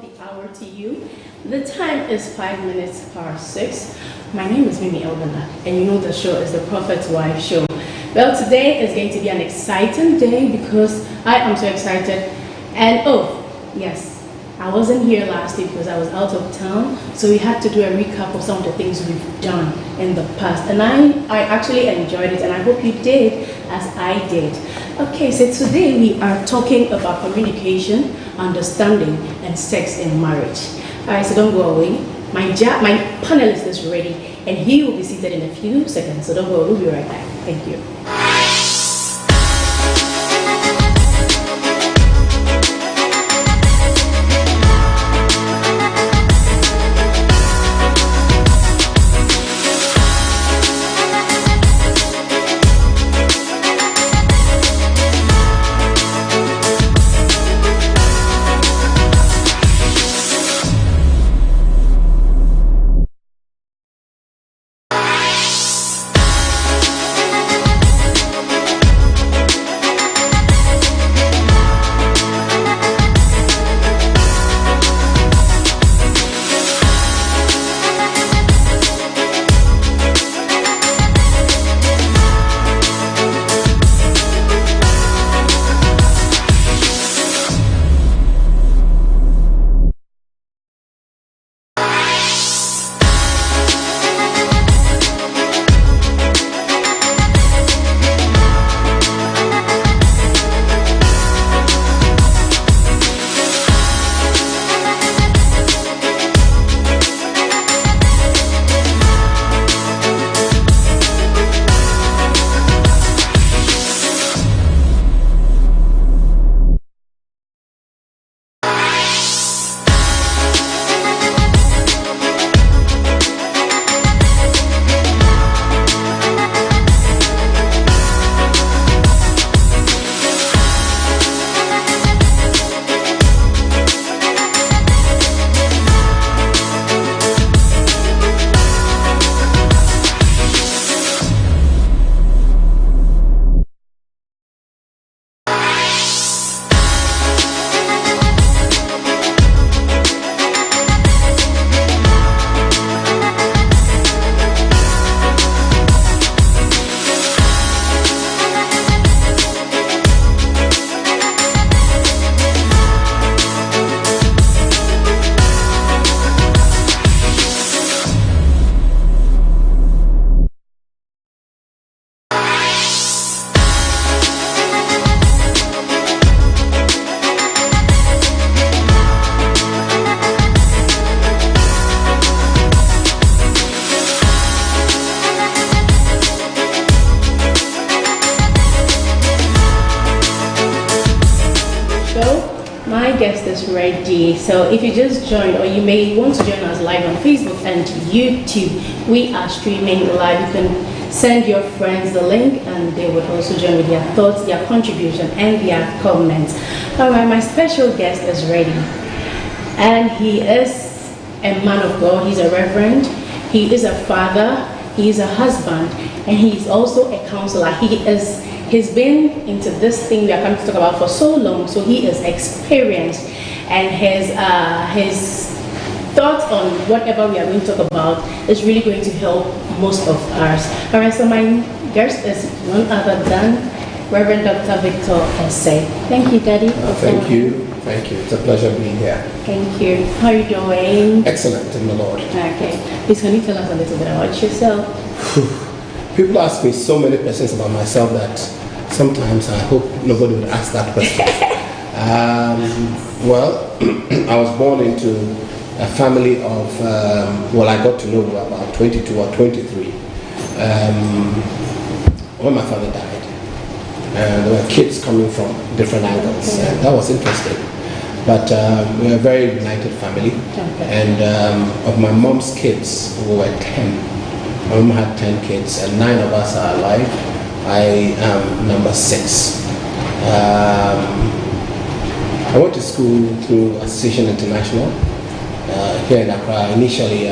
the hour to you. The time is 5 minutes past 6. My name is Mimi Elbana, and you know the show is the Prophet's Wife Show. Well, today is going to be an exciting day because I am so excited. And oh, yes, I wasn't here last week because I was out of town, so we had to do a recap of some of the things we've done in the past. And I actually enjoyed it, and I hope you did as I did. Okay, so today we are talking about communication, understanding, and sex in marriage. Alright, so don't go away. My panelist is ready, and he will be seated in a few seconds, so don't go away. We'll be right back. Thank you. Ready. So if you just joined, or you may want to join us live on Facebook and YouTube, we are streaming live. You can send your friends the link and they would also join with their thoughts, their contribution, and their comments. All right, my special guest is ready, and he is a man of God. He's a reverend, he is a father, he is a husband, and he is also a counselor. He's been into this thing we are coming to talk about for so long, so he is experienced, and his thoughts on whatever we are going to talk about is really going to help most of us. All right, so my guest is none other than Reverend Dr. Victor Essay. Thank you, Daddy. Thank you. It's a pleasure being here. Thank you. How are you doing? Excellent in the Lord. Okay. Please, can you tell us a little bit about yourself? People ask me so many questions about myself that sometimes I hope nobody would ask that question. Well, I was born into a family of, I got to know about 22 or 23 when my father died. There were kids coming from different angles. That was interesting. But we're a very united family. And of my mom's kids, we were 10. My mom had 10 kids, and 9 of us are alive. I am number 6. I went to school through Association International here in Accra, initially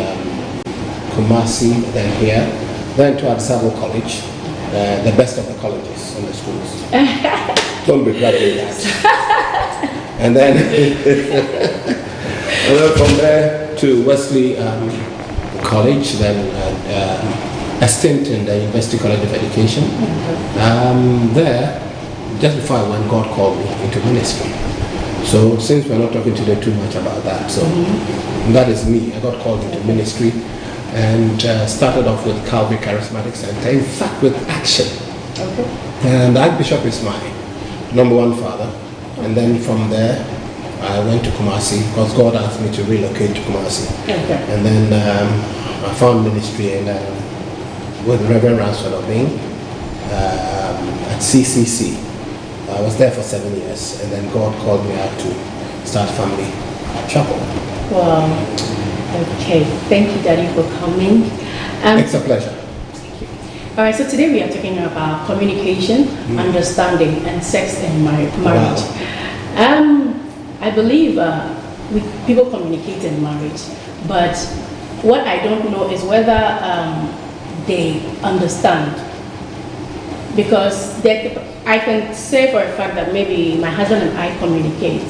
Kumasi, then here, then to Addis College, the best of the colleges and the schools. Don't begrudge me that. And then And then from there to Wesley College, then a stint in the University College of Education. There, just before I went, God called me into ministry. So since we're not talking today too much about that, so that is me. I got called into ministry and started off with Calvary Charismatic Center, in fact with Action. Okay. And the Archbishop is my number one father. And then from there, I went to Kumasi because God asked me to relocate to Kumasi. Okay. And then I found ministry with Reverend Ransford Obing at CCC. I was there for 7 years, and then God called me out to start Family Chapel. Wow. Okay. Thank you, Daddy, for coming. It's a pleasure. Thank you. All right. So today we are talking about communication, understanding, and sex and marriage. Wow. I believe people communicate in marriage, but what I don't know is whether they understand. Because I can say for a fact that maybe my husband and I communicate,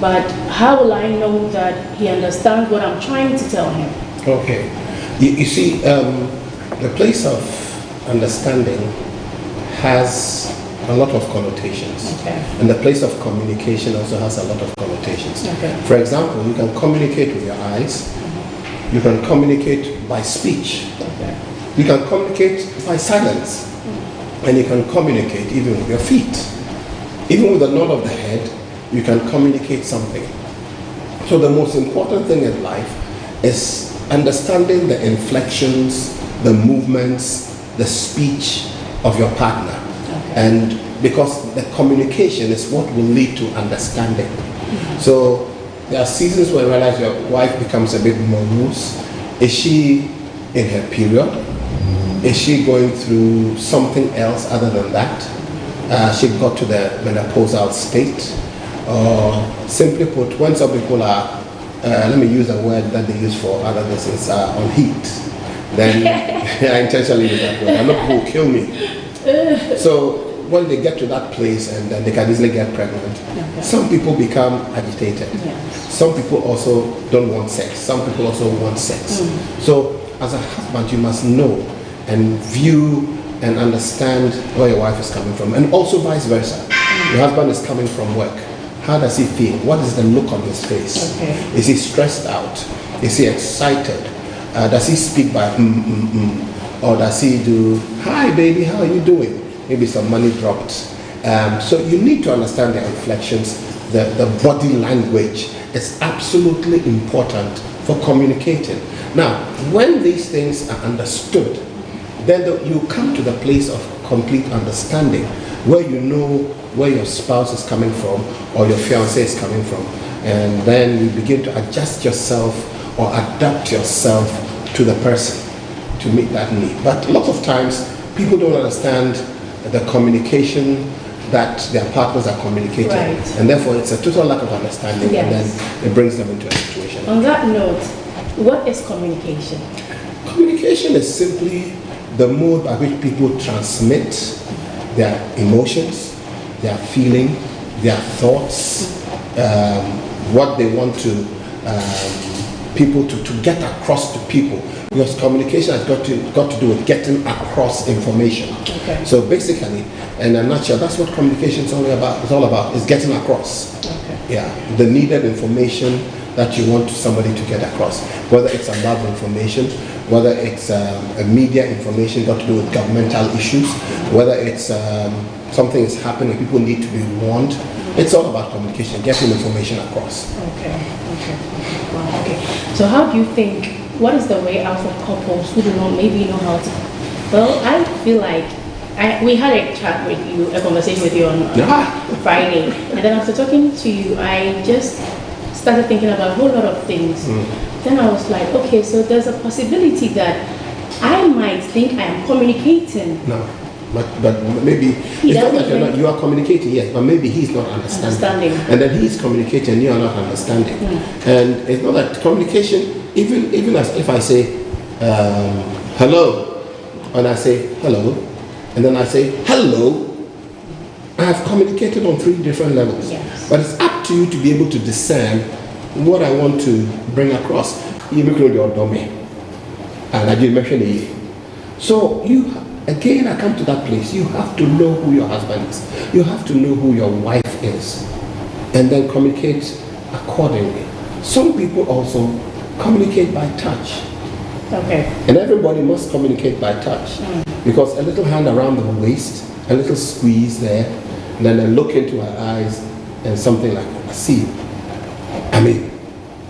but how will I know that he understands what I'm trying to tell him? Okay. You see, the place of understanding has a lot of connotations. Okay. And the place of communication also has a lot of connotations. Okay. For example, you can communicate with your eyes. You can communicate by speech. Okay. You can communicate by silence. And you can communicate even with your feet. Even with a nod of the head, you can communicate something. So the most important thing in life is understanding the inflections, the movements, the speech of your partner. Okay. And because the communication is what will lead to understanding. So there are seasons where you realize your wife becomes a bit morose. Is she in her period? Is she going through something else other than that? She got to the menopausal state? Or simply put, when some people are, let me use a word that they use for other things, on heat, then I intentionally use that word. I'm not going to kill me. So when they get to that place and then they can easily get pregnant, Okay. some people become agitated. Yes. Some people also don't want sex. Some people also want sex. So as a husband, you must know and view and understand where your wife is coming from, and also vice versa. Your husband is coming from work. How does he feel? What is the look on his face? Okay. Is he stressed out? Is he excited? Does he speak by or does he do, hi baby, how are you doing? Maybe some money dropped. So you need to understand the inflections, the body language. It's absolutely important for communicating. Now, when these things are understood, then you come to the place of complete understanding, where you know where your spouse is coming from or your fiancé is coming from. And then you begin to adjust yourself or adapt yourself to the person to meet that need. But a lot of times, people don't understand the communication that their partners are communicating. Right. And therefore, it's a total lack of understanding, Yes. and then it brings them into a situation. On that note, what is communication? Communication is simply the mode by which people transmit their emotions, their feeling, their thoughts, what they want to people to get across to people. Because communication has got to do with getting across information. Okay. So basically, in a nutshell, that's what communication is all about. It's all about is getting across. Okay. Yeah, the needed information that you want somebody to get across, whether it's a love information, whether it's a media information got to do with governmental issues, whether it's something is happening, people need to be warned. It's all about communication, getting information across. Okay. Wow. Okay. So how do you think, what is the way out for couples who do not maybe know how to? Well, I feel like we had a chat with you, a conversation with you on Friday, and then after talking to you, I just started thinking about a whole lot of things. Then I was like, okay, so there's a possibility that I might think I am communicating. No, but maybe it's not that you are communicating, yes, but maybe he's not understanding. And then he's communicating and you are not understanding. And it's not that communication, even as if I say hello, and I say hello, and then I say hello, I have communicated on 3 different levels. Yes. But it's up to you to be able to discern what I want to bring across. You look at your domain, and I did mention it. So you, again, I come to that place. You have to know who your husband is. You have to know who your wife is, and then communicate accordingly. Some people also communicate by touch. Okay. And everybody must communicate by touch, because a little hand around the waist, a little squeeze there, and then a look into her eyes, and something like that. See, I mean,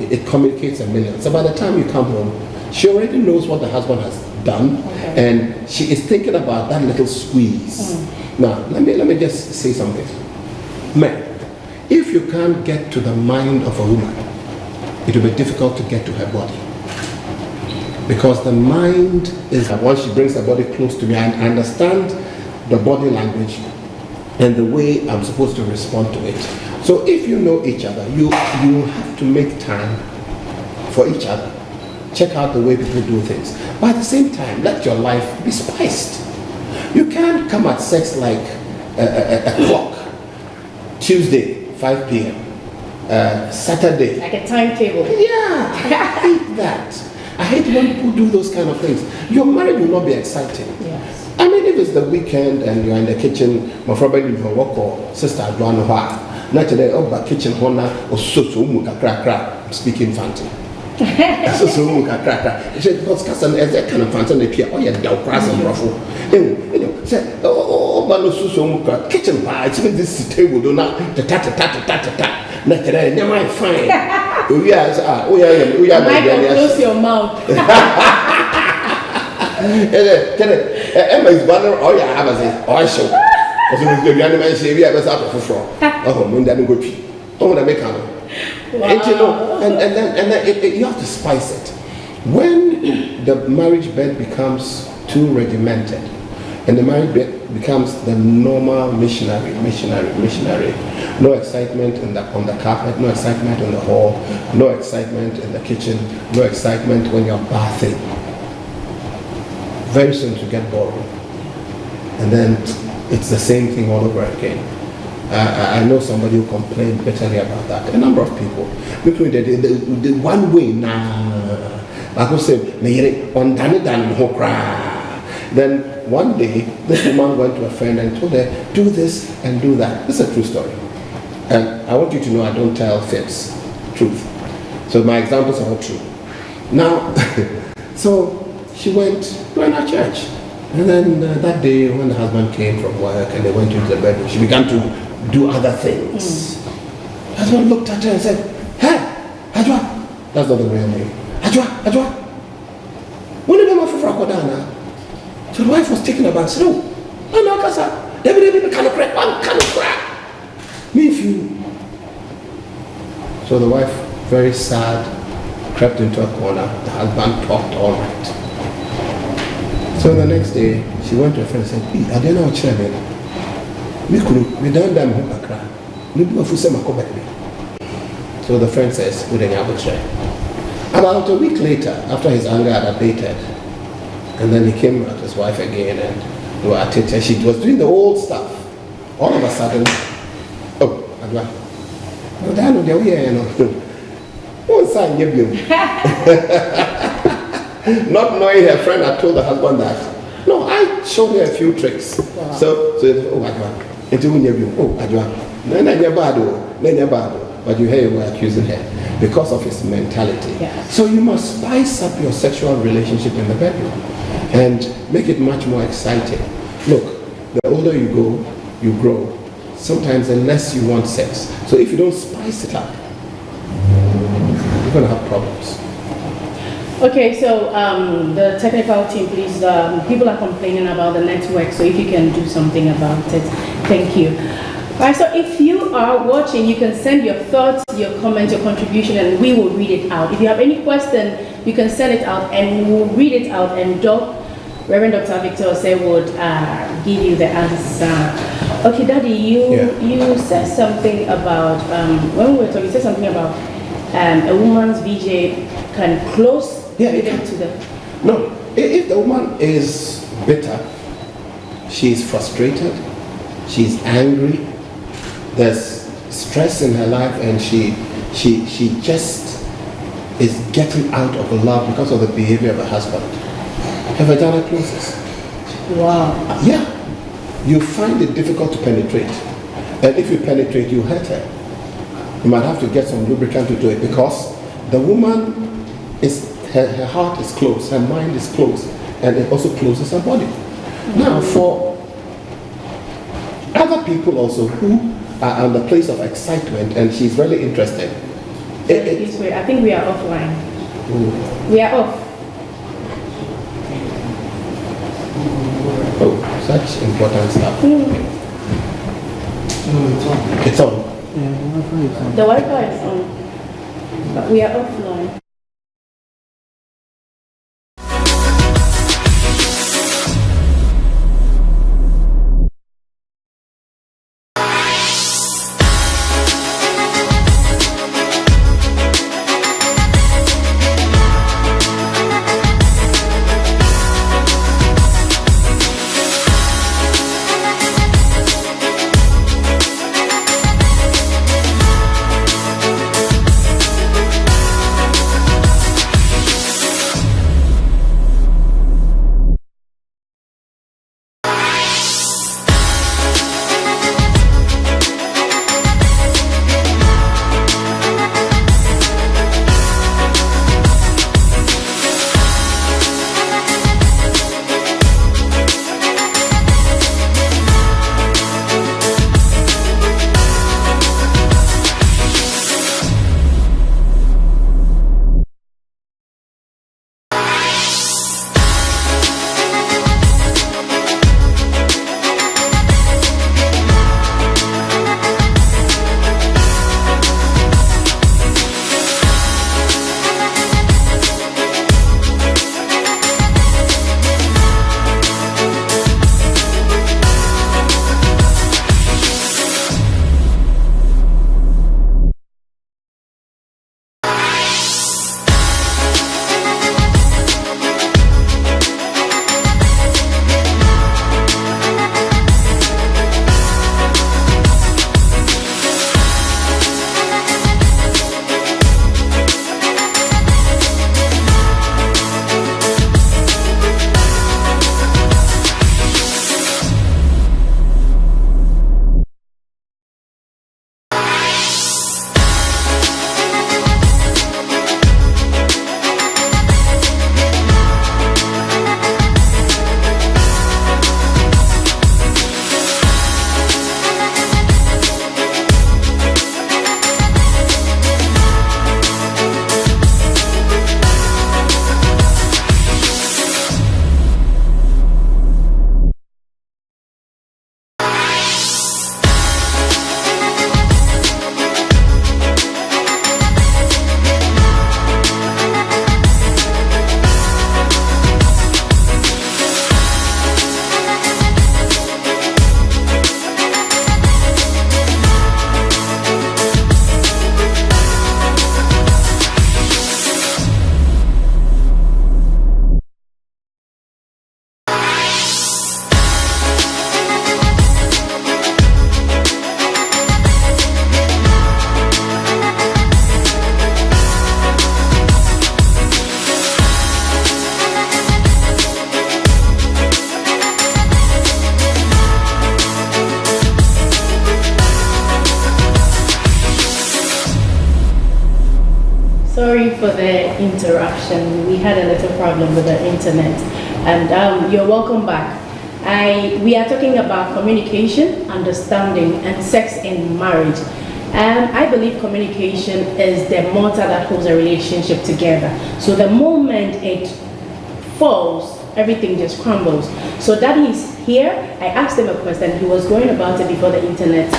it communicates a million. So by the time you come home, she already knows what the husband has done, and she is thinking about that little squeeze. Now, let me just say something. Man, if you can't get to the mind of a woman, it will be difficult to get to her body. Because the mind is, once she brings her body close to me, I understand the body language and the way I'm supposed to respond to it. So if you know each other, you have to make time for each other. Check out the way people do things. But at the same time, let your life be spiced. You can't come at sex like a clock. Tuesday, 5 p.m. Saturday. Like a timetable. Yeah, I hate that. I hate when people do those kind of things. Your marriage will not be exciting. Yes. I mean, if it's the weekend and you're in the kitchen, my friend you can walk or sister Adwana Hua. Not today, oh, but kitchen hona or so muka crack. I'm speaking fancy. So muka crack. It's because Cassan as that kind of fancy appear. Oh, yeah, down grass and ruffle. You know, say, oh, but no so muka kitchen pie. It's even this table do not the tata. Not today, never mind, fine. Oh, yes, Michael, close your mouth. Emma is banner, oh, yeah, I was it. Oh, I show. Because it was the animal say, we have a sort of floor. Oh, when that go tree. Oh, that make and you know, and then you have to spice it. When the marriage bed becomes too regimented, and the marriage bed becomes the normal missionary. No excitement on the carpet, no excitement in the hall, no excitement in the kitchen, no excitement when you're bathing. Very soon to get boring. And then it's the same thing all over again. I know somebody who complained bitterly about that. A number of people. Because the one way, like I said, then one day, this woman went to a friend and told her, do this and do that. This is a true story. And I want you to know I don't tell fibs, truth. So my examples are all true. Now, so she went to our church. And then that day when the husband came from work and they went into the bedroom, she began to do other things. The husband looked at her and said, hey, Ajwa. That's not the real name. Ajwa. When did I for Frakodana? So the wife was taken aback and said, no, Kasa. David kind of crap. Me if you. So the wife, very sad, crept into a corner. The husband talked all night. So the next day, she went to her friend and said, I don't know what you're doing. We don't damn who I cry. So the friend says, we didn't have a try. About a week later, after his anger had abated, and then he came at his wife again and they were at it, and she was doing the old stuff. All of a sudden, oh, Adwa. No, that no, they're here, you know. One sign, you. Not knowing her friend had told the husband that. No, I showed her a few tricks. Wow. So oh, Adwa. Oh, Adwa. But you hear you were accusing her because of his mentality. Yes. So you must spice up your sexual relationship in the bedroom and make it much more exciting. Look, the older you go, you grow. Sometimes the less you want sex. So if you don't spice it up, you're going to have problems. Okay, so the technical team, please, people are complaining about the network, so if you can do something about it, thank you. All right, so if you are watching, you can send your thoughts, your comments, your contribution, and we will read it out. If you have any question, you can send it out, and we will read it out, and Reverend Dr. Victor say would give you the answer. Okay, Daddy, you said something about, when we were talking, you said something about a woman's VJ can close to the... No, if the woman is bitter, she is frustrated, she is angry, there's stress in her life, and she she just is getting out of love because of the behavior of her husband. Her vagina closes. Wow. Yeah. You find it difficult to penetrate. And if you penetrate, you hurt her. You might have to get some lubricant to do it because the woman is, her heart is closed, her mind is closed, and it also closes her body. Now, for other people also who are on the place of excitement and she's really interested. I think we are offline. We are off. Oh, such important stuff. It's on. The Wi-Fi is on, but we are offline. Sorry for the interruption. We had a little problem with the internet. And you're welcome back. We are talking about communication, understanding, and sex in marriage. I believe communication is the mortar that holds a relationship together. So the moment it falls, everything just crumbles. So Daddy's here. I asked him a question. He was going about it before the internet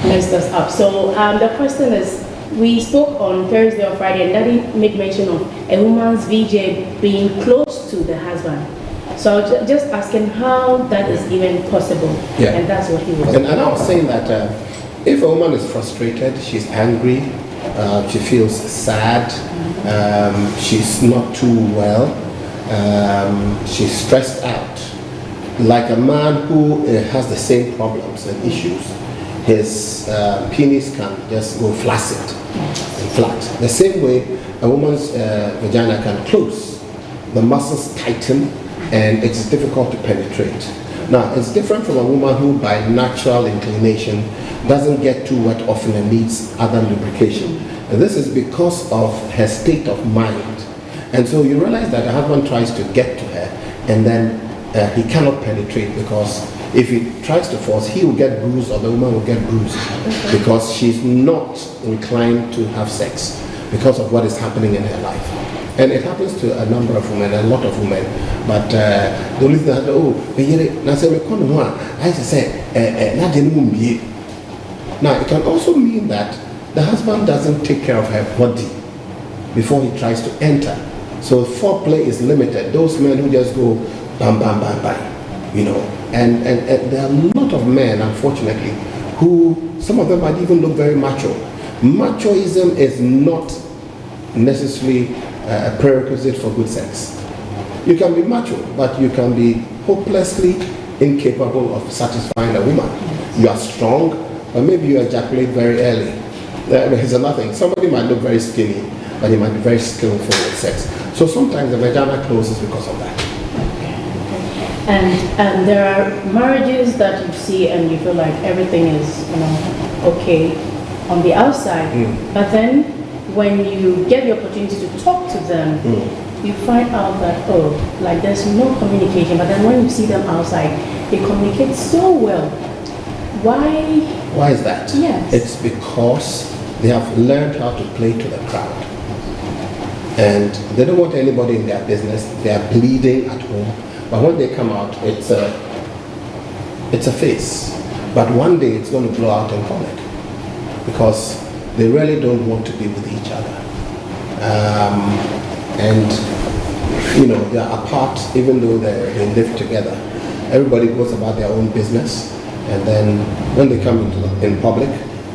messed us up. So the question is, we spoke on Thursday or Friday, and Daddy made mention of a woman's VJ being close to the husband. So just asking how that is even possible. Yeah. And that's what he was and I was saying that if a woman is frustrated, she's angry, she feels sad, she's not too well, she's stressed out, like a man who has the same problems and issues, his penis can just go flaccid. flat. The same way a woman's vagina can close, the muscles tighten, and it's difficult to penetrate. Now, it's different from a woman who, by natural inclination, doesn't get too wet often and needs other lubrication. And this is because of her state of mind. And so you realize that the husband tries to get to her, and then he cannot penetrate, because if he tries to force, he will get bruised or the woman will get bruised, because she's not inclined to have sex because of what is happening in her life. And it happens to a number of women, a lot of women. But the only thing that, now it can also mean that the husband doesn't take care of her body before he tries to enter. So foreplay is limited. Those men who just go bam, bam, bam, bam, you know. And there are a lot of men, unfortunately, who, some of them might even look very macho. Machoism is not necessarily a prerequisite for good sex. You can be macho, but you can be hopelessly incapable of satisfying a woman. You are strong, but maybe you ejaculate very early. Here's another thing. Somebody might look very skinny, but he might be very skillful with sex. So sometimes the vagina closes because of that. And there are marriages that you see and you feel like everything is, okay on the outside, but then when you get the opportunity to talk to them, you find out that, like there's no communication, but then when you see them outside, they communicate so well. Why? Why is that? Yes. It's because they have learned how to play to the crowd. And they don't want anybody in their business. They are bleeding at home. But when they come out, it's a face. But one day it's going to blow out in public, because they really don't want to be with each other. And they are apart, even though they live together. Everybody goes about their own business, and then when they come in public,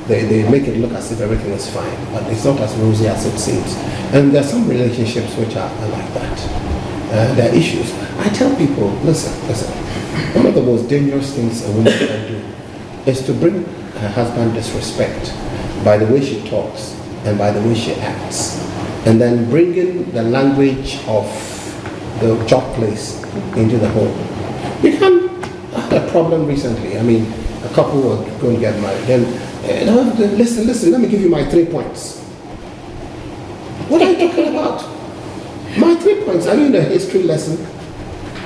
they make it look as if everything is fine, but it's not as rosy as it seems. And there are some relationships which are like that. There are issues. I tell people, listen, one of the most dangerous things a woman can do is to bring her husband disrespect by the way she talks and by the way she acts, and then bringing the language of the job place into the home. We had a problem recently. I mean, a couple were going to get married. Then, listen, let me give you my 3 points. What are you talking about? My 3 points. Are you in a history lesson?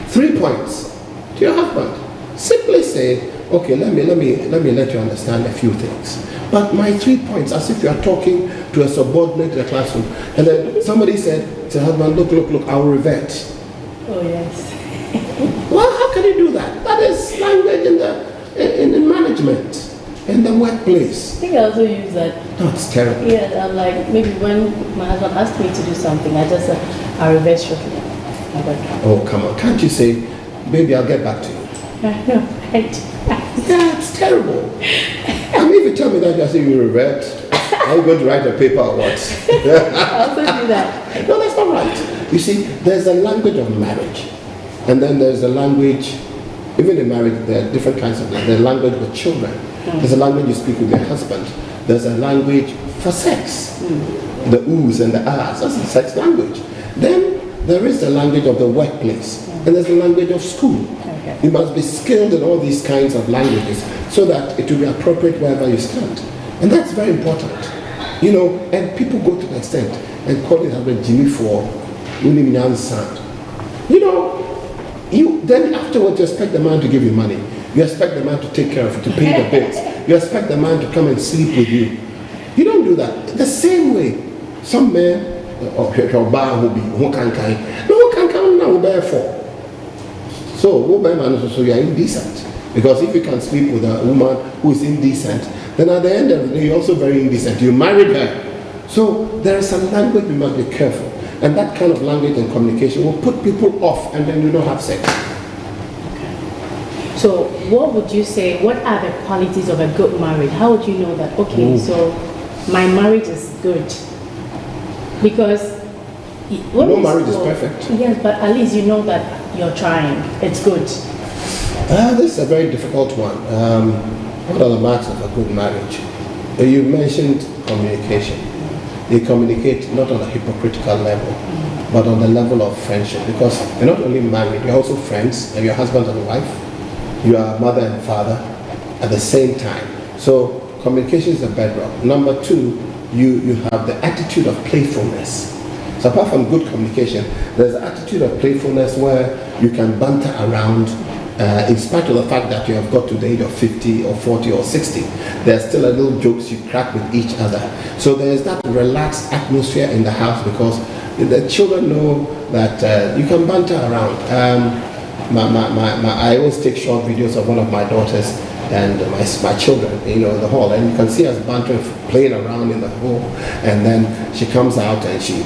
3 points to your husband. Simply say, okay, let me let you understand a few things. But my 3 points, as if you are talking to a subordinate in a classroom. And then somebody said to her husband, look, I will revert. Oh, yes. Well, how can you do that? That is language in management, in the workplace. I think I also use that. No, it's terrible. Yeah, I'm like, maybe when my husband asked me to do something, I just said, I'll revert shortly. Oh, come on. Can't you say, baby, I'll get back to you? No, right. Yeah, it's terrible. I mean, if you tell me that, I say you revert, I'm going to write a paper or what? I also do that. No, that's not right. You see, there's a language of marriage. And then there's a language, even in marriage, there are different kinds of language. There's a language with children. There's a language you speak with your husband. There's a language for sex. The oohs and the ahs, that's the sex language. Then there is the language of the workplace. And there's the language of school. Okay. You must be skilled in all these kinds of languages so that it will be appropriate wherever you stand. And that's very important. And people go to the extent and call it a Jimmy for Unimyan Sand. Then afterwards you expect the man to give you money. You expect the man to take care of you, to pay the bills. You expect the man to come and sleep with you. You don't do that. The same way, some men, who can now bear for. So you are indecent. Because if you can sleep with a woman who is indecent, then at the end of the day, you're also very indecent. You married her. So there is a language we must be careful. And that kind of language and communication will put people off, and then you don't have sex. So what would you say, what are the qualities of a good marriage? How would you know that, so my marriage is good? Because no marriage is perfect. Yes, but at least you know that you're trying. It's good. This is a very difficult one. What are the marks of a good marriage? You mentioned communication. they communicate not on a hypocritical level, but on the level of friendship. Because you're not only married, you're also friends, and you're husband and wife, you are mother and father at the same time. So communication is a bedrock. Number two, you have the attitude of playfulness. So apart from good communication, there's an attitude of playfulness where you can banter around in spite of the fact that you have got to the age of 50 or 40 or 60. There's still a little jokes you crack with each other. So there's that relaxed atmosphere in the house because the children know that you can banter around. I always take short videos of one of my daughters and my children, in the hall, and you can see us bantering, playing around in the hall, and then she comes out and she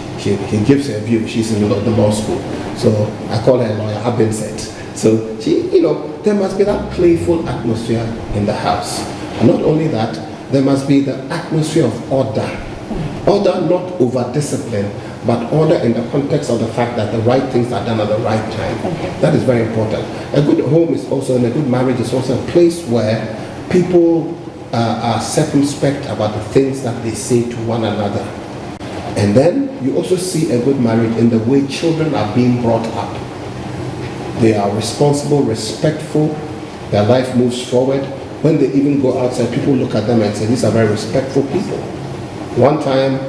gives her view. She's in the law school, so I call her lawyer, I've been said. So there must be that playful atmosphere in the house. And not only that, there must be the atmosphere of order. Order, not over-discipline, but order in the context of the fact that the right things are done at the right time. Okay. That is very important. A good home is also, and a good marriage is also a place where people are circumspect about the things that they say to one another. And then you also see a good marriage in the way children are being brought up. They are responsible, respectful, their life moves forward. When they even go outside, people look at them and say, these are very respectful people. One time,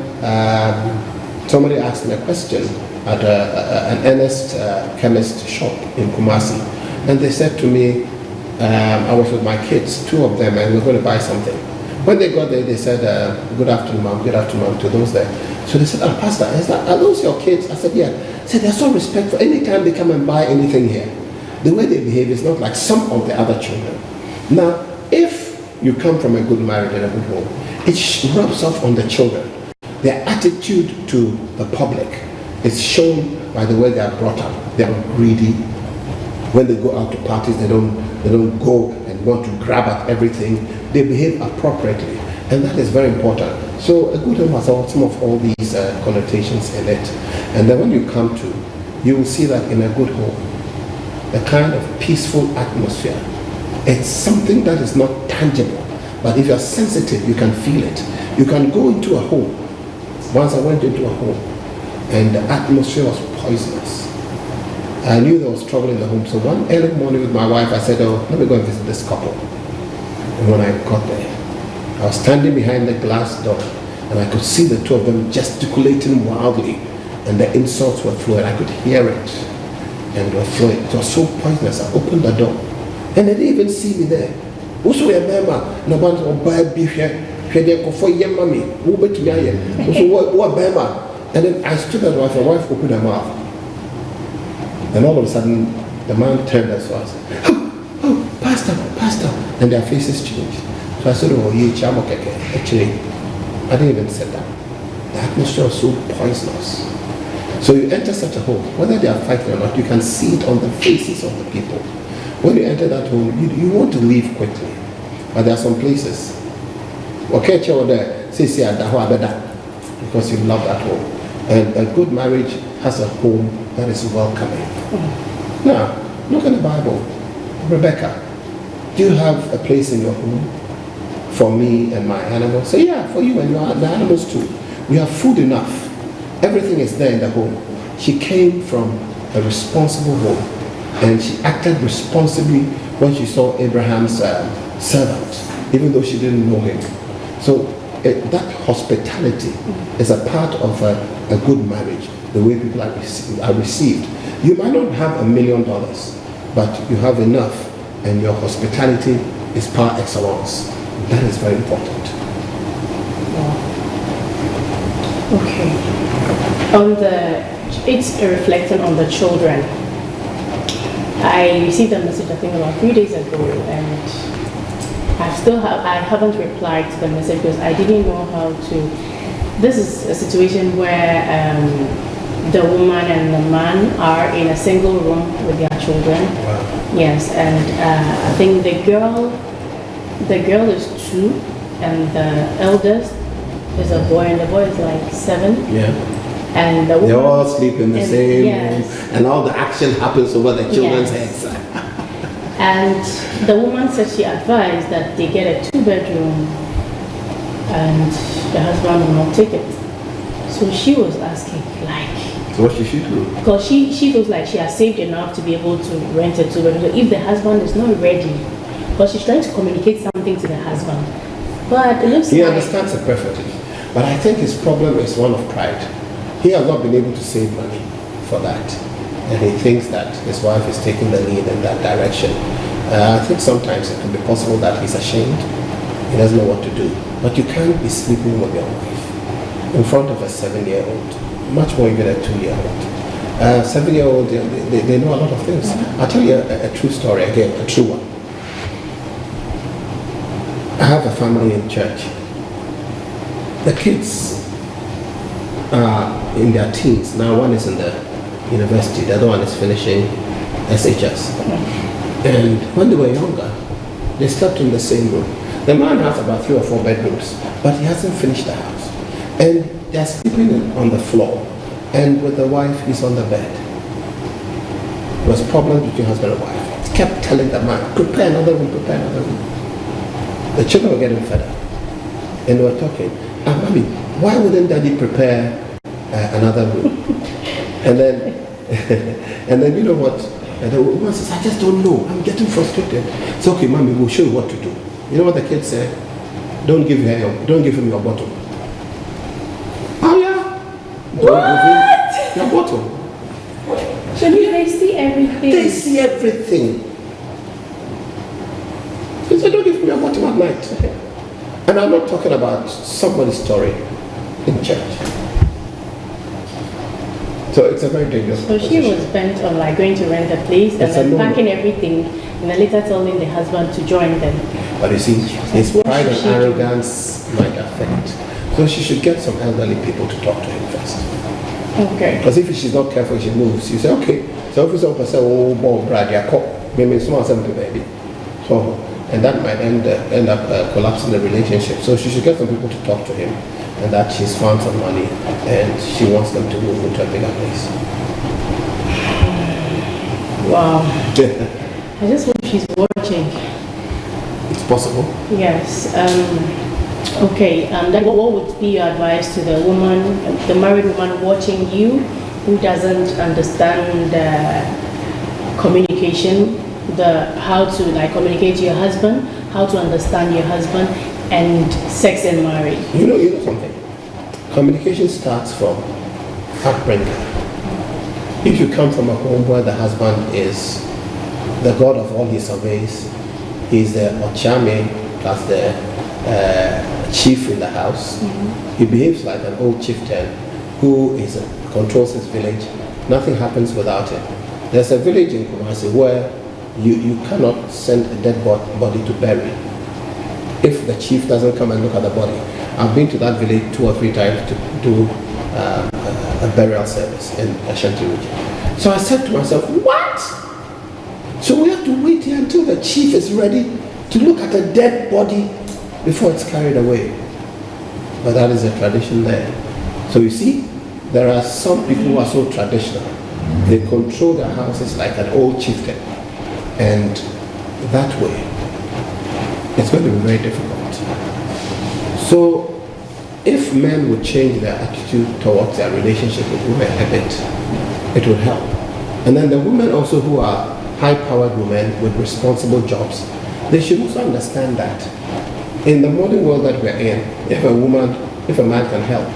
somebody asked me a question at an Ernest chemist shop in Kumasi. And they said to me, I was with my kids, two of them, and we were going to buy something. When they got there, they said, good afternoon, ma'am, good afternoon to those there. So they said, Pastor, are those your kids? I said, yeah. They said, they're so respectful. Anytime they come and buy anything here, the way they behave is not like some of the other children. Now, if you come from a good marriage and a good home, it rubs off on the children. Their attitude to the public is shown by the way they are brought up. They are greedy. When they go out to parties, they don't go and want to grab at everything. They behave appropriately, and that is very important. So a good home has some of all these connotations in it. And then when you come to, you will see that in a good home, the kind of peaceful atmosphere, it's something that is not tangible. But if you're sensitive, you can feel it. You can go into a home. Once I went into a home, and the atmosphere was poisonous. I knew there was trouble in the home. So one early morning with my wife, I said, let me go and visit this couple. And when I got there, I was standing behind the glass door, and I could see the two of them gesticulating wildly, and the insults were flowing. I could hear it, and they were flowing. It was so poisonous. I opened the door, and they didn't even see me there. Also, remember, no one will buy beef here. Mommy, and then I stood at my wife opened her mouth. And all of a sudden, the man turned us to us. Oh, Pastor. And their faces changed. So I said, actually, I didn't even say that. The atmosphere was so poisonous. So you enter such a home, whether they are fighting or not, you can see it on the faces of the people. When you enter that home, you want to leave quickly. But there are some places. Because you love that home. And a good marriage has a home that is welcoming. Now, look at the Bible. Rebecca, do you have a place in your home for me and my animals? Say, yeah, for you and the animals too. We have food enough. Everything is there in the home. She came from a responsible home, and she acted responsibly when she saw Abraham's servant, even though she didn't know him. So that hospitality is a part of a good marriage, the way people are received. You might not have $1 million, but you have enough, and your hospitality is par excellence. That is very important. Okay. It's reflecting on the children. I received a message, I think about 3 days ago, and I haven't replied to the message because I didn't know how to. This is a situation where the woman and the man are in a single room with their children. Wow. Yes, and I think the girl is 2, and the eldest is a boy, and the boy is like 7. Yeah. And the woman, they all sleep in the same yes. room, and all the action happens over the children's heads. And the woman said she advised that they get a 2-bedroom, and the husband will not take it. So she was asking, like, So what should she do? because she feels like she has saved enough to be able to rent a two-bedroom. So if the husband is not ready, because she's trying to communicate something to the husband, but it looks He like understands it perfectly. But I think his problem is one of pride. He has not been able to save money for that. And he thinks that his wife is taking the lead in that direction. I think sometimes it can be possible that he's ashamed. He doesn't know what to do. But you can't be sleeping with your wife in front of a 7-year-old, much more even a 2-year-old. 7-year-old, they know a lot of things. I'll tell you a true story, again, a true one. I have a family in church. The kids are in their teens. Now one is in the university, the other one is finishing SHS. And when they were younger, they slept in the same room. The man has about 3 or 4 bedrooms, but he hasn't finished the house. And they're sleeping on the floor. And with the wife, he's on the bed. There was problems between husband and wife. He kept telling the man, prepare another room, prepare another room. The children were getting fed up. And they were talking, Mommy, why wouldn't Daddy prepare another room? And then, and then you know what? And the woman says, I just don't know. I'm getting frustrated. It's okay, Mommy, we'll show you what to do. You know what the kid said? Don't give him your bottle. Oh yeah. Don't give him your bottle. so they see everything. They see everything. He said, don't give him your bottle at night. And I'm not talking about somebody's story in church. So it's a very dangerous So she position. was bent on like going to rent a place and It's a then no-no. packing everything, and then later telling the husband to join them. But you see, his What pride should and she do? arrogance might affect. So she should get some elderly people to talk to him first. Okay. Because if she's not careful, she moves. You say, okay. So if someone say, oh, Bob, Brad, you're caught. Maybe small something, baby. So, and that might end up collapsing the relationship. So she should get some people to talk to him, and that she's found some money, and she wants them to move into a bigger place. Wow. I just hope she's watching. It's possible. Yes. Okay. Then what would be your advice to the woman, the married woman watching you, who doesn't understand communication, how to like communicate to your husband, how to understand your husband, and sex and marriage? You know something? Communication starts from upbringing. If you come from a home where the husband is the god of all he surveys, he's the Ochame plus the chief in the house. He behaves like an old chieftain who controls his village. Nothing happens without him. There's a village in Kumasi where you cannot send a dead body to bury if the chief doesn't come and look at the body. I've been to that village 2 or 3 times to do a burial service in Ashanti region. So I said to myself, what? So we have to wait here until the chief is ready to look at a dead body before it's carried away. But that is a tradition there. So you see, there are some people who are so traditional. They control their houses like an old chieftain. And that way, it's going to be very difficult. So if men would change their attitude towards their relationship with women a bit, it would help. And then the women also who are high-powered women with responsible jobs, they should also understand that in the modern world that we're in, if a man can help,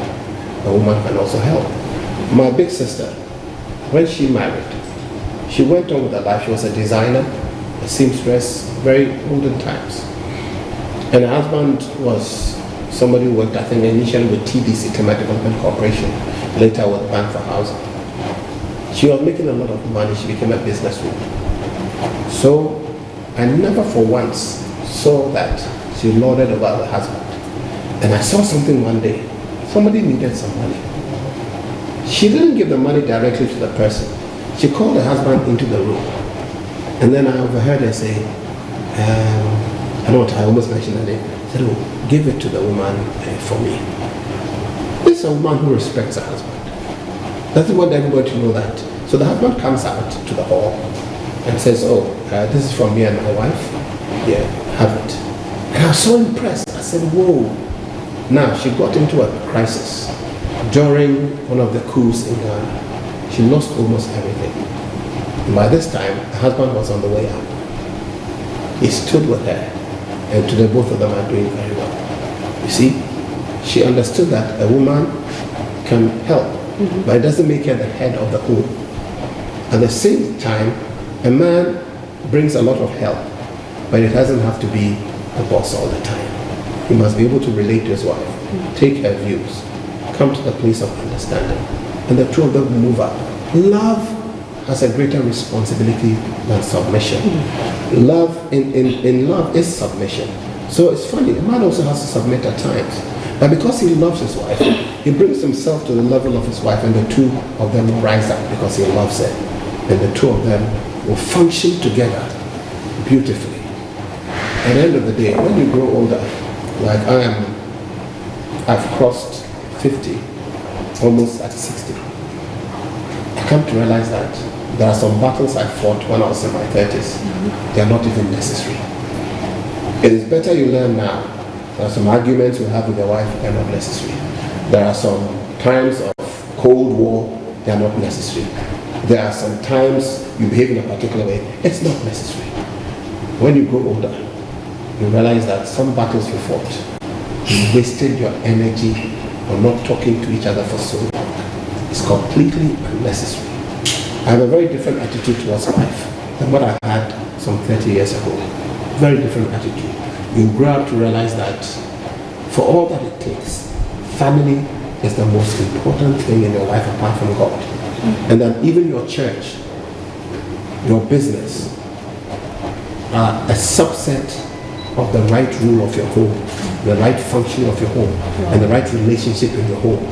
a woman can also help. My big sister, when she married, she went on with her life. She was a designer, a seamstress, very olden times. And her husband was somebody who worked, I think, initially with TDC, Timber Development Corporation, later with Bank for Housing. She was making a lot of money. She became a businesswoman. So I never for once saw that she lorded over the husband. And I saw something one day. Somebody needed some money. She didn't give the money directly to the person. She called the husband into the room. And then I overheard her say, I almost mentioned her name. I said, oh, give it to the woman for me. This is a woman who respects her husband. Doesn't want everybody to know that. So the husband comes out to the hall and says, oh, this is from me and my wife. Yeah, have it. And I was so impressed. I said, whoa. Now she got into a crisis. during one of the coups in Ghana. She lost almost everything. And by this time, her husband was on the way out. He stood with her, and today both of them are doing very well. You see, she understood that a woman can help, but it doesn't make her the head of the home. At the same time, a man brings a lot of help, but it doesn't have to be the boss all the time. He must be able to relate to his wife, take her views, come to the place of understanding, and the two of them move up. Love has a greater responsibility than submission. Love, in love is submission. So it's funny, a man also has to submit at times. But because he loves his wife, he brings himself to the level of his wife, and the two of them will rise up because he loves her. And the two of them will function together beautifully. At the end of the day, when you grow older, like I've crossed 50, almost at 60, I come to realize that there are some battles I fought when I was in my 30s. They are not even necessary. It is better you learn now. There are some arguments you have with your wife, they are not necessary. There are some times of Cold War, they are not necessary. There are some times you behave in a particular way, it's not necessary. When you grow older, you realize that some battles you fought, you wasted your energy on not talking to each other for so long. It's completely unnecessary. I have a very different attitude towards life than what I had some 30 years ago. Very different attitude. You grow up to realize that for all that it takes, family is the most important thing in your life apart from God. And that even your church, your business, are a subset of the right rule of your home, the right function of your home, and the right relationship in your home.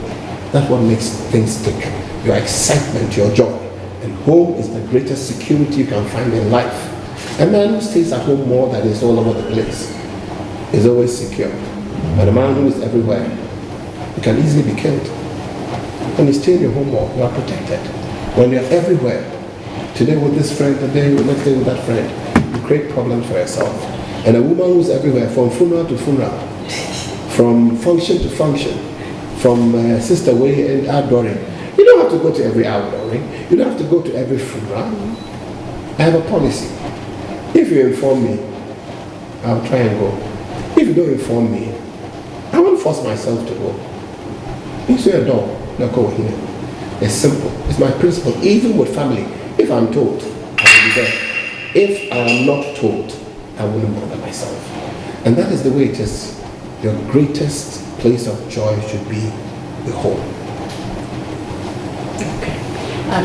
That's what makes things tick. Your excitement, your joy. And home is the greatest security you can find in life. A man who stays at home more than is all over the place is always secure. But a man who is everywhere, you can easily be killed. When you stay in your home more, you are protected. When you're everywhere, today with this friend, today with next day with that friend, you create problems for yourself. And a woman who's everywhere, from funeral to funeral, from function to function, from sister way and outdooring. You don't have to go to every outdooring. You don't have to go to every funeral. I have a policy. If you inform me, I'll try and go. If you don't inform me, I won't force myself to go. You say a dog, no go here. It's simple. It's my principle. Even with family, if I'm told, I will be there. If I am not told, I wouldn't bother myself. And that is the way it is. Your greatest place of joy should be the home. Okay.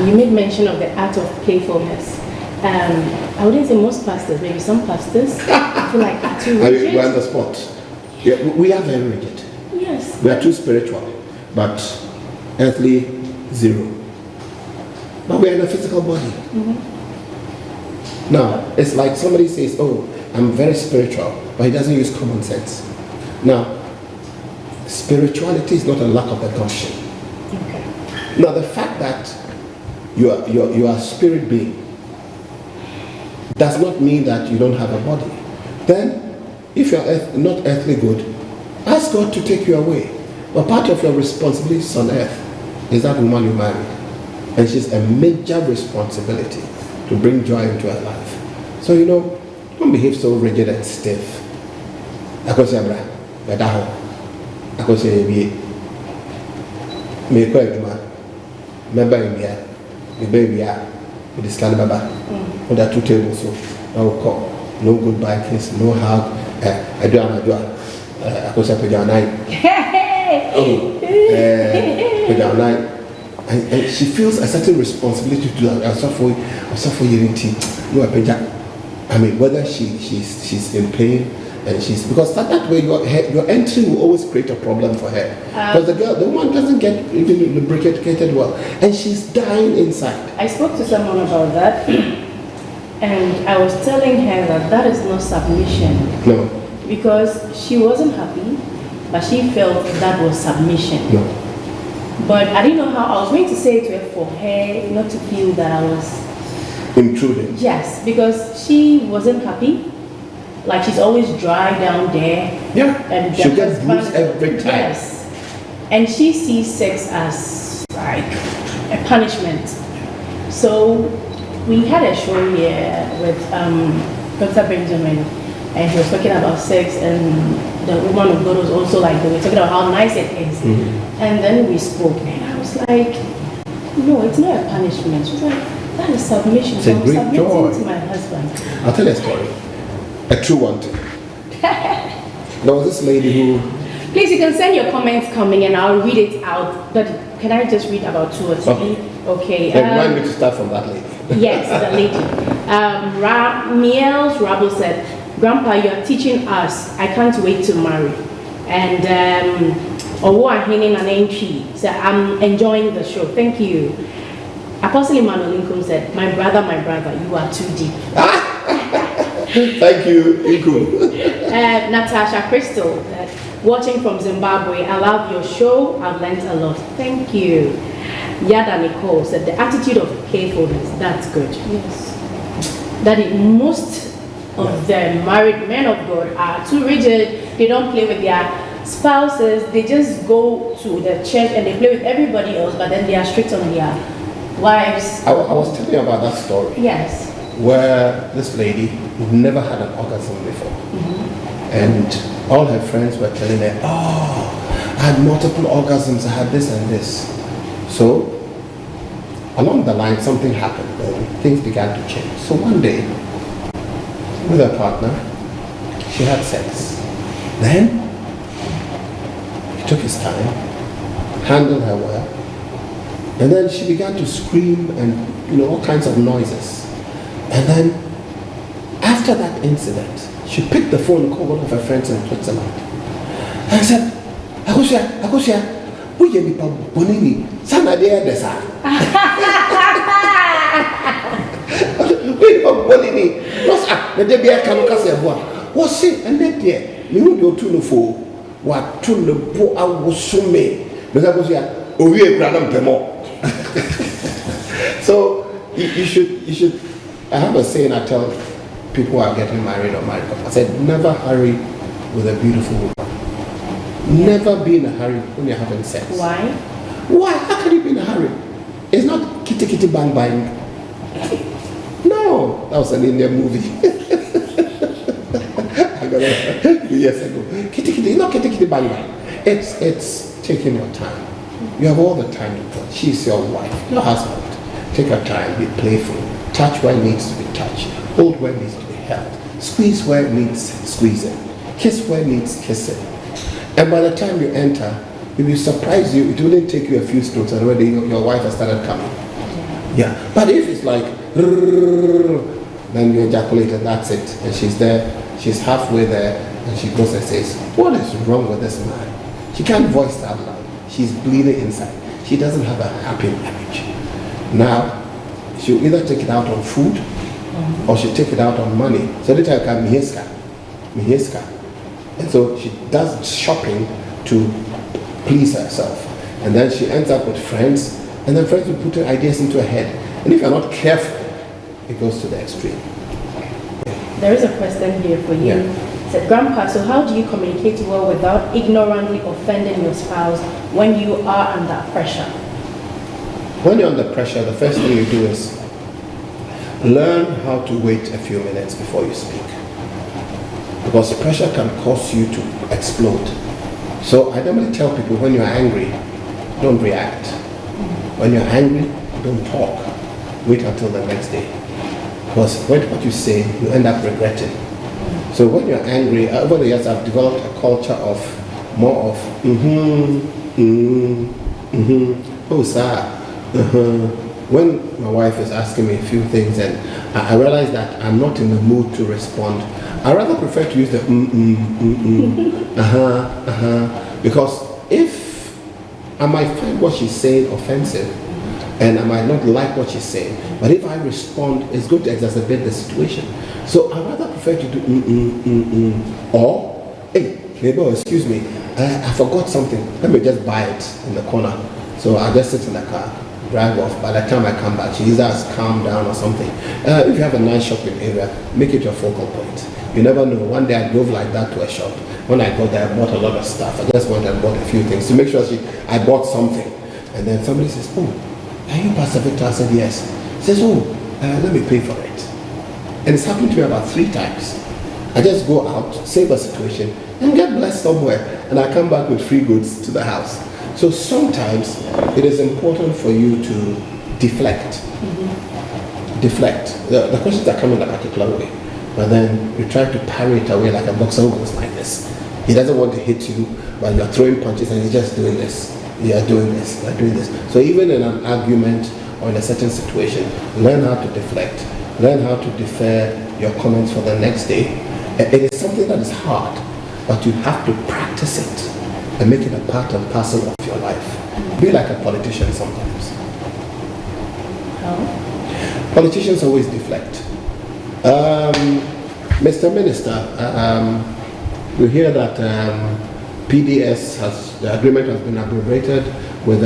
You made mention of the art of playfulness. I wouldn't say most pastors, maybe some pastors I feel like are too rigid. We're on the spot. Yeah, we are very rigid. Yes. We are too spiritual, but earthly, zero. But we are in a physical body. Now, it's like somebody says, oh, I'm very spiritual, but he doesn't use common sense. Now, spirituality is not a lack of the gumption. Okay. Now, the fact that you are a spirit being does not mean that you don't have a body. Then, if you are not earthly good, ask God to take you away. But part of your responsibilities on earth is that woman you married. And she's a major responsibility to bring joy into her life. So, don't behave so rigid and stiff. With the 2 tables, so no call, no goodbye kiss, no hug. I do. I go say and she feels a certain responsibility to do that. I mean, whether she's in pain and she's, because that way your entry will always create a problem for her. Because the woman doesn't get even lubricated well, and she's dying inside. I spoke to someone about that, and I was telling her that is not submission. No. Because she wasn't happy, but she felt that was submission. No. But I didn't know how I was going to say it to her for her not to feel that I was intruding. Yes, because she wasn't happy. Like she's always dry down there. Yeah. And she gets bruised every time. Yes. and she sees sex as like a punishment. So we had a show here with Dr. Benjamin, and he was talking about sex, and the woman of God was also like, they were talking about how nice it is. And then we spoke, and I was like, no, it's not a punishment. She was like, that is submission. It's a I'm great submitting joy. to my husband. I'll tell you a story. A true one too. There was this lady who... Please, you can send your comments coming and I'll read it out. But can I just read about 2 or 3? Okay. Then remind me to start from that lady. Yes, the lady. Miels Rabel said, Grandpa, you are teaching us. I can't wait to marry. And Owo Ahene Nanenchi said, I'm enjoying the show. Thank you. Apostle Emmanuel Lincoln said, my brother, you are too deep. Thank you, Iku. Natasha Crystal, watching from Zimbabwe, I love your show. I've learned a lot. Thank you. Yada Nicole said, the attitude of playfulness, that's good. Yes. That is, most of the married men of God are too rigid. They don't play with their spouses. They just go to the church and they play with everybody else, but then they are strict on their wives. I was telling you about that story. Yes. Where this lady never had an orgasm before. And all her friends were telling her, oh, I had multiple orgasms, I had this and this. So, along the line, something happened and things began to change. So one day, with her partner, she had sex. Then, he took his time, handled her well, and then she began to scream and, all kinds of noises. And then, after that incident, she picked the phone and called one of her friends in Switzerland. And I said, Akosia, who you nipa bonini? Sana de desa. Who nipa bonini? What's up? The day I can kase boa. What's it? And then there, me who do tunu fo. What tunu bo awusume. Me Akosia, owie kradam pemo. So you should. I have a saying I tell people who are getting married or married. I said, never hurry with a beautiful woman. Never be in a hurry when you're having sex. Why? Why? How can you be in a hurry? It's not kitty kitty bang bang. No, that was an Indian movie. I got it years ago. Kitty kitty, not kitty kitty bang bang. It's taking your time. You have all the time to put. She's your wife, your husband. Take your time, be playful. Touch where it needs to be touched. Hold where it needs to be held. Squeeze where it needs squeezing. Kiss where it needs kissing. And by the time you enter, it will surprise you. It wouldn't take you a few strokes and already your wife has started coming. Yeah. But if it's like, then you ejaculate and that's it. And she's there, she's halfway there, and she goes and says, what is wrong with this man? She can't voice that loud. She's bleeding inside. She doesn't have a happy marriage. Now, she'll either take it out on food or she'll take it out on money. So later I can miheska. And so she does shopping to please herself. And then she ends up with friends, and then friends will put her ideas into her head. And if you're not careful, it goes to the extreme. There is a question here for you. Yeah. Said, Grandpa, so how do you communicate well without ignorantly offending your spouse when you are under pressure? When you're under pressure, the first thing you do is learn how to wait a few minutes before you speak. Because pressure can cause you to explode. So I normally tell people, when you're angry, don't react. When you're angry, don't talk. Wait until the next day. Because what you say, you end up regretting. So when you're angry, over the years I've developed a culture of more of oh sir. When my wife is asking me a few things and I realize that I'm not in the mood to respond, I rather prefer to use the because if I might find what she's saying offensive and I might not like what she's saying, but if I respond, it's going to exacerbate the situation. So I rather prefer to do or, hey, neighbor, excuse me, I forgot something. Let me just buy it in the corner. So I just sit in the car. drive off. By the time I come back, she either has calmed down or something. If you have a nice shopping area, make it your focal point. You never know. One day I drove like that to a shop. When I got there, I bought a lot of stuff. I just went and bought a few things to make sure I bought something. And then somebody says, "Oh, are you Pastor Victor?" I said, "Yes." He says, "Oh, let me pay for it." And it's happened to me about 3 times. I just go out, save a situation, and get blessed somewhere. And I come back with free goods to the house. So sometimes it is important for you to deflect. Mm-hmm. Deflect. The questions are coming in a particular way. But then you try to parry it away like a boxer who goes like this. He doesn't want to hit you, but you're throwing punches and he's just doing this. You're doing this, you're doing this. So even in an argument or in a certain situation, learn how to deflect. Learn how to defer your comments for the next day. It is something that is hard, but you have to practice it and make it a part and parcel of your life. Be like a politician sometimes. How? Politicians always deflect. Mr. Minister, we hear that PDS the agreement has been abbreviated with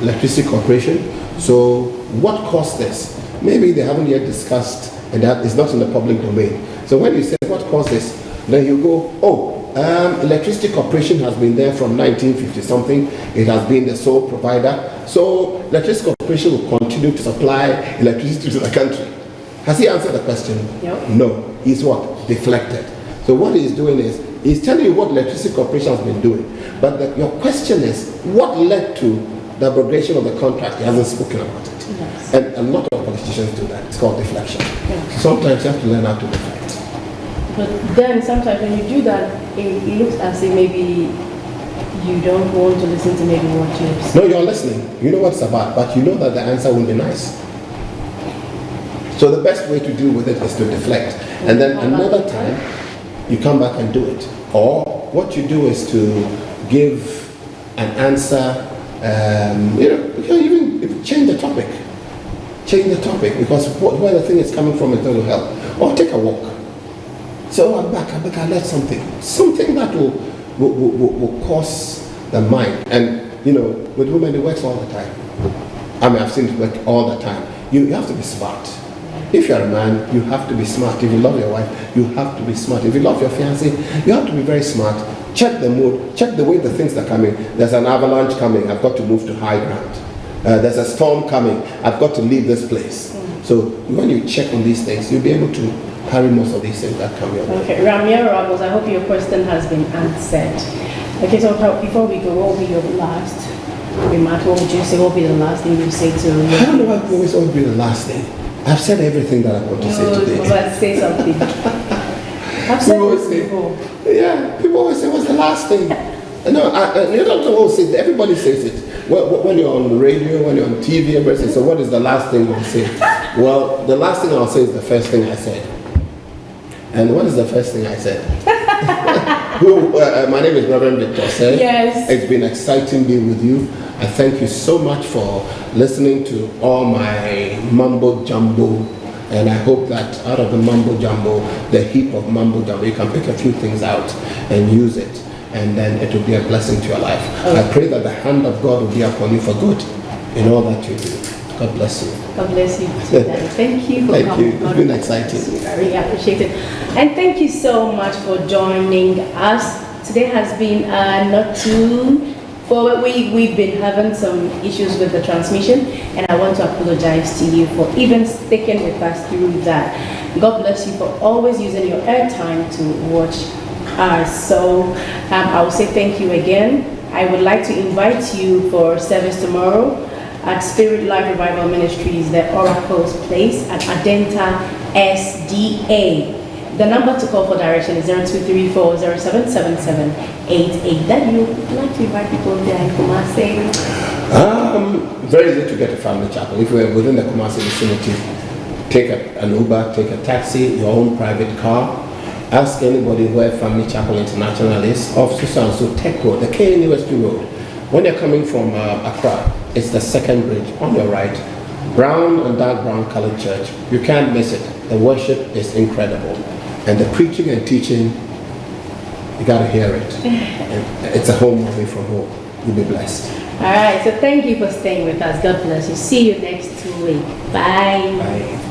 Electricity Corporation. So what caused this? Maybe they haven't yet discussed, and that is not in the public domain. So when you say what caused this, then you go, oh, Electricity Corporation has been there from 1950 something. It has been the sole provider. So Electricity Corporation will continue to supply electricity to the country. Has he answered the question? Yep. No. He's what? Deflected. So what he's doing is, he's telling you what Electricity Corporation has been doing. But your question is, what led to the abrogation of the contract? He hasn't spoken about it. Yes. And a lot of politicians do that. It's called deflection. Yes. Sometimes you have to learn how to deflect. But then sometimes when you do that, it looks as if maybe you don't want to listen to maybe what you're saying. No, you're listening. You know what it's about, but you know that the answer will be nice. So the best way to deal with it is to deflect. And then another time, you come back and do it. Or what you do is to give an answer, you can even change the topic. Change the topic, because where the thing is coming from is going to help. Or take a walk. So I'm back, I learned something. Something that will cause the mind. And, with women, it works all the time. I mean, I've seen it work all the time. You have to be smart. If you're a man, you have to be smart. If you love your wife, you have to be smart. If you love your fiancé, you have to be very smart. Check the mood, check the way the things are coming. There's an avalanche coming, I've got to move to high ground. There's a storm coming, I've got to leave this place. So when you check on these things, you'll be able to parry most of these things that come your way. Okay, Ramya Ramos, I hope your question has been answered. Okay, so before we go, what will be your last remark? What would you say? What will be the last thing you say to your... I don't know why it always be the last thing. I've said everything that I want to say today. But say something. I've said this before. Yeah, people always say, what's the last thing? No, you don't always say it. Everybody says it. When you're on the radio, when you're on TV, everybody says, so what is the last thing you say? Well, the last thing I'll say is the first thing I said. And what is the first thing I said? My name is Reverend Victor Sir. Yes. It's been exciting being with you. I thank you so much for listening to all my mumbo jumbo, and I hope that out of the mumbo jumbo, the heap of mumbo jumbo, you can pick a few things out and use it, and then it will be a blessing to your life. Okay. I pray that the hand of God will be upon you for good in all that you do. God bless you. God bless you too, Daddy. Thank you for coming. Thank you. It's been exciting. I really appreciate it. And thank you so much for joining us. Today has been not too forward. We've been having some issues with the transmission, and I want to apologize to you for even sticking with us through that. God bless you for always using your airtime to watch us. So I will say thank you again. I would like to invite you for service tomorrow at Spirit Life Revival Ministries, the Oracle's Place at Adenta SDA. The number to call for direction is 0234-077788. That you would like to invite people there in Kumasi? Very easy to get a family chapel. If you're within the Kumasi vicinity, take an Uber, take a taxi, your own private car. Ask anybody where Family Chapel International is, off so Tech Road, the KNUSP Road. When you're coming from Accra, it's the second bridge on your right. Brown and dark brown colored church. You can't miss it. The worship is incredible. And the preaching and teaching, you got to hear it. And it's a home away from home. You'll be blessed. All right, so thank you for staying with us. God bless you. See you next week. Bye. Bye.